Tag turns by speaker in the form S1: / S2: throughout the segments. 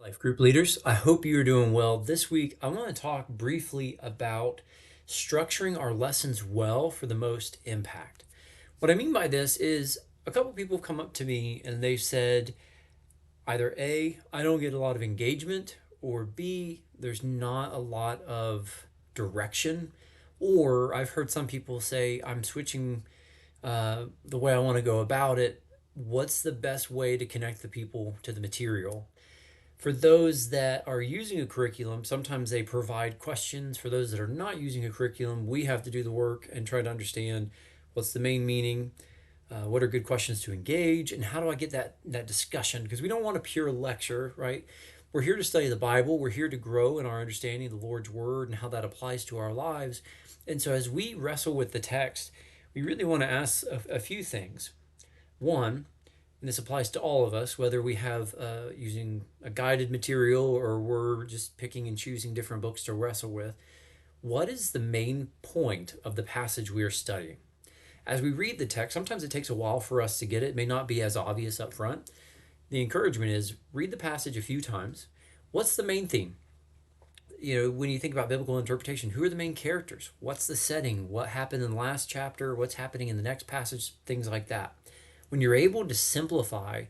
S1: Life group leaders, I hope you're doing well. This week, I want to talk briefly about structuring our lessons well for the most impact. What I mean by this is a couple people have come up to me and they've said either A, I don't get a lot of engagement, or B, there's not a lot of direction, or I've heard some people say I'm switching the way I want to go about it. What's the best way to connect the people to the material? For those that are using a curriculum, sometimes they provide questions. For those that are not using a curriculum, we have to do the work and try to understand what's the main meaning, what are good questions to engage, and how do I get that discussion? Because we don't want a pure lecture, right? We're here to study the Bible. We're here to grow in our understanding of the Lord's Word and how that applies to our lives. And so, as we wrestle with the text, we really want to ask a few things. One, and this applies to all of us, whether we have using a guided material or we're just picking and choosing different books to wrestle with. What is the main point of the passage we are studying? As we read the text, sometimes it takes a while for us to get it. It may not be as obvious up front. The encouragement is read the passage a few times. What's the main theme? When you think about biblical interpretation, who are the main characters? What's the setting? What happened in the last chapter? What's happening in the next passage? Things like that. When you're able to simplify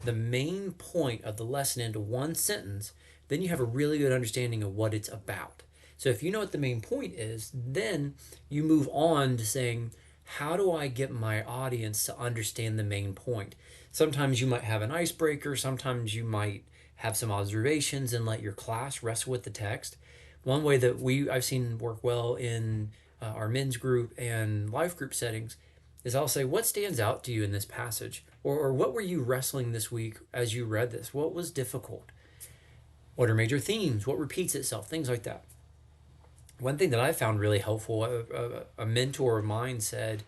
S1: the main point of the lesson into one sentence, then you have a really good understanding of what it's about. So if you know what the main point is, then you move on to saying, how do I get my audience to understand the main point? Sometimes you might have an icebreaker, sometimes you might have some observations and let your class wrestle with the text. One way that I've seen work well in our men's group and life group settings is I'll say, what stands out to you in this passage? Or what were you wrestling this week as you read this? What was difficult? What are major themes? What repeats itself? Things like that. One thing that I found really helpful, a mentor of mine said,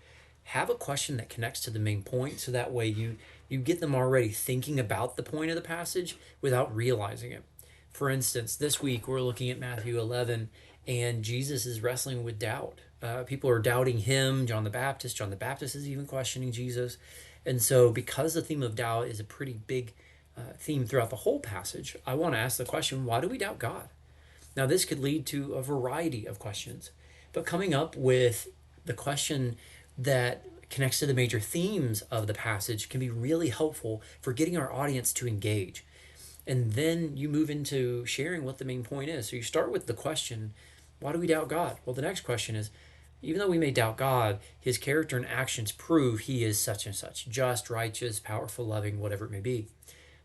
S1: have a question that connects to the main point so that way you get them already thinking about the point of the passage without realizing it. For instance, this week we're looking at Matthew 11 and Jesus is wrestling with doubt. People are doubting him, John the Baptist. John the Baptist is even questioning Jesus. And so, because the theme of doubt is a pretty big theme throughout the whole passage, I want to ask the question, why do we doubt God? Now, this could lead to a variety of questions, but coming up with the question that connects to the major themes of the passage can be really helpful for getting our audience to engage. And then you move into sharing what the main point is. So you start with the question, why do we doubt God? Well, the next question is, even though we may doubt God, his character and actions prove he is such and such, just, righteous, powerful, loving, whatever it may be.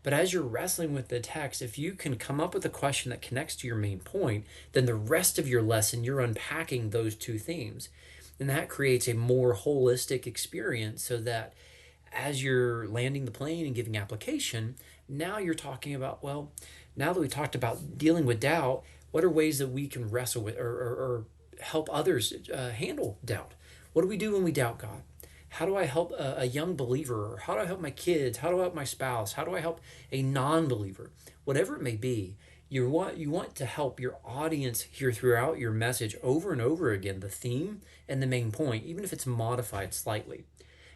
S1: But as you're wrestling with the text, if you can come up with a question that connects to your main point, then the rest of your lesson, you're unpacking those two themes. And that creates a more holistic experience so that as you're landing the plane and giving application, now you're talking about, well, now that we talked about dealing with doubt, what are ways that we can wrestle with or help others handle doubt? What do we do when we doubt God? How do I help a young believer? Or how do I help my kids? How do I help my spouse? How do I help a non-believer? Whatever it may be, you want to help your audience hear throughout your message over and over again the theme and the main point, even if it's modified slightly.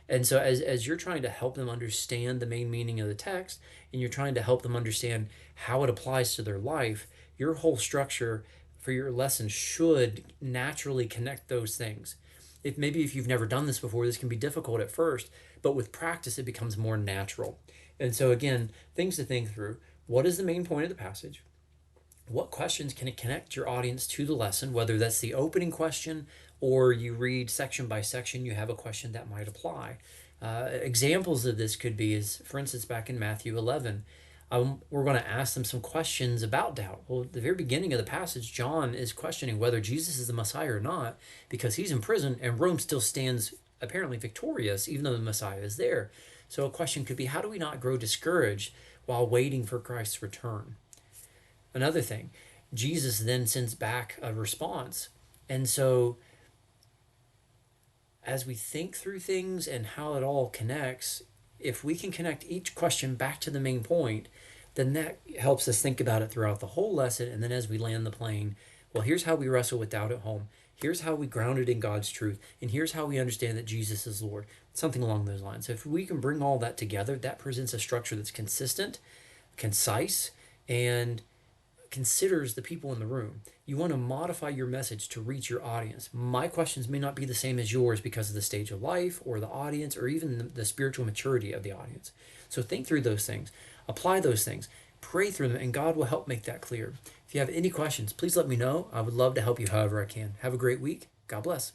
S1: And so as you're trying to help them understand the main meaning of the text and you're trying to help them understand how it applies to their life, your whole structure for your lesson should naturally connect those things. If you've never done this before, this can be difficult at first, but with practice it becomes more natural. And so again, things to think through. What is the main point of the passage? What questions can it connect your audience to the lesson, whether that's the opening question or you read section by section, you have a question that might apply. Examples of this could be, is for instance, back in Matthew 11, we're going to ask them some questions about doubt. Well, at the very beginning of the passage, John is questioning whether Jesus is the Messiah or not because he's in prison and Rome still stands apparently victorious, even though the Messiah is there. So a question could be, how do we not grow discouraged while waiting for Christ's return? Another thing, Jesus then sends back a response. And so as we think through things and how it all connects, if we can connect each question back to the main point, then that helps us think about it throughout the whole lesson. And then as we land the plane, well, here's how we wrestle with doubt at home. Here's how we ground it in God's truth. And here's how we understand that Jesus is Lord. Something along those lines. So if we can bring all that together, that presents a structure that's consistent, concise, and considers the people in the room. You want to modify your message to reach your audience. My questions may not be the same as yours because of the stage of life or the audience or even the spiritual maturity of the audience. So think through those things, apply those things, pray through them, and God will help make that clear. If you have any questions, please let me know. I would love to help you however I can. Have a great week. God bless.